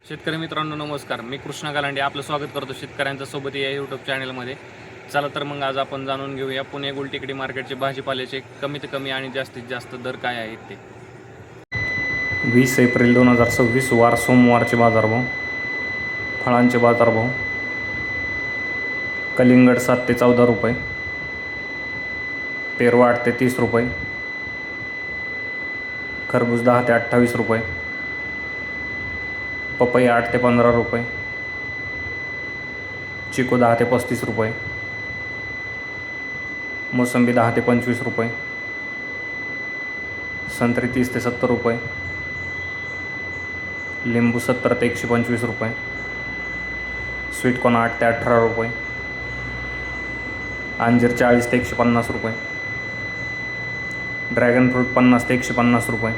शेतकरी मित्रांनो नमस्कार. मी कृष्णा गालांडे आपलं स्वागत करतो शेतकऱ्यांच्या सोबत या यूट्यूब चॅनलमध्ये. चला तर मग आज आपण जाणून घेऊया पुणे गुलटेकडी मार्केटचे भाजीपाल्याचे कमीत कमी आणि जास्तीत जास्त दर काय आहेत ते. 20 एप्रिल 2026 वार सोमवारचे बाजारभाव. फळांचे बाजारभाव. कलिंगड 7 ते 14 रुपये, पेरू 8 ते 30 रुपये, खरबूज 10 ते 28 रुपये, पपई 8 ते 15 रुपये, चिकू 10 ते 35 रुपये, मोसंबी 10 ते 25 रुपये, संत्री 30 ते 70 रुपये, लिंबू 70 ते 125 रुपये, स्वीटकॉर्न 8 ते 18 रुपये, अंजीर 40 ते 150 रुपये, ड्रॅगन फ्रूट 50 ते 150 रुपये,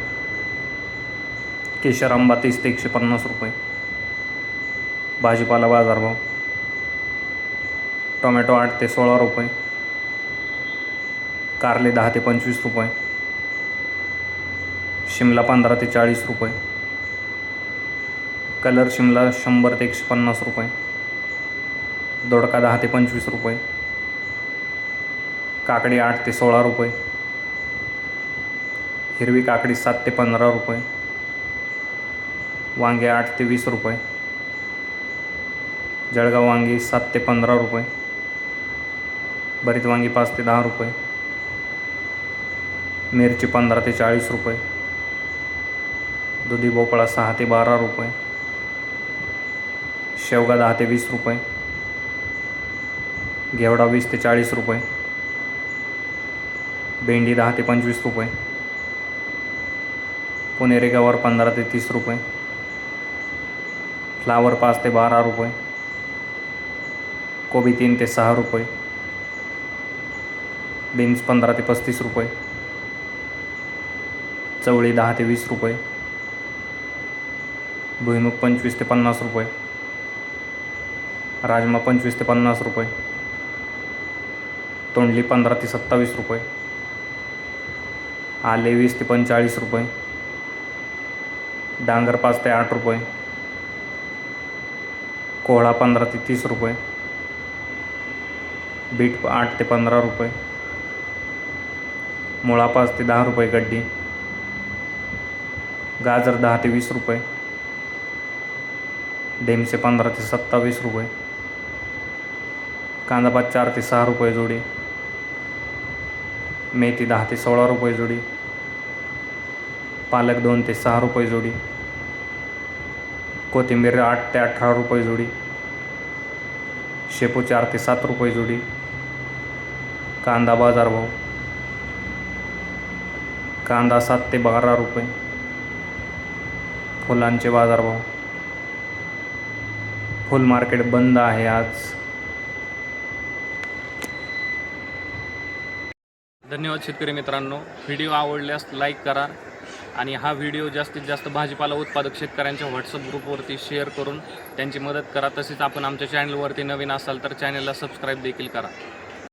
केशर आंबा 30 ते 150 रुपये. भाजीपाला बाजारभाव. टोमॅटो 8 ते 16 रुपये, कारले 10 ते 25 रुपये, शिमला 15 ते 40 रुपये, कलर शिमला 100 ते 150 रुपये, दोडका 10 ते 25 रुपये, काकडी 8 ते 16 रुपये, हिरवी काकडी 7 ते 15 रुपये, वांगे 8 ते 20 रुपये, जळगाव वांगी 7 ते 15 रुपये, भरीत वांगी 5 ते 10 रुपये, मिरची 15 ते 40 रुपये, दुधी भोपळा 6 ते 12 रुपये, शेवगा 10 ते 20 रुपये, घेवडा 20 ते 40 रुपये, भेंडी 10 ते 25 रुपये, पुणेरी गवार 15 ते 30 रुपये, फ्लावर 5 ते 12 रुपये, कोबी 3 ते 6 रुपये, बीन्स 15 ते 35 रुपये, चवळी 10 ते 20 रुपये, भुईमुग 25 ते 50 रुपये, राजमा 25 ते 50 रुपये, तोंडली 15 ते 27 रुपये, आले 20 ते 45 रुपये, डांगर 5 ते 8 रुपये, कोहळा 15 ते 30 रुपये, बीट 8 ते 15 रुपये, मुळा 5 ते 10 रुपये गड्डी, गाजर 10 ते 20 रुपये, ढेमसे 15 ते 27 रुपये, कांदापात 4 ते 6 रुपये जोडी, मेथी 10 ते 16 रुपये जोडी, पालक 2 ते 6 रुपये जोडी, कोथिंबीर 8 ते 18 रुपये जोडी, शेपू 4 ते 7 रुपये जोडी. कांदा बाजारभाव. कांदा 7 ते 12 रुपये. फुलांचे बाजारभाव. फुल मार्केट बंद आहे आज. धन्यवाद शेतकरी मित्रांनो. व्हिडिओ आवडल्यास लाईक करा आणि हा व्हिडिओ जास्तीत जास्त भाजीपाला उत्पादक शेतकऱ्यांच्या व्हॉट्सअप ग्रुपवरती शेअर करून त्यांची मदत करा. तसेच आपण आमच्या चॅनलवरती नवीन असाल तर चॅनलला सबस्क्राईब देखील करा.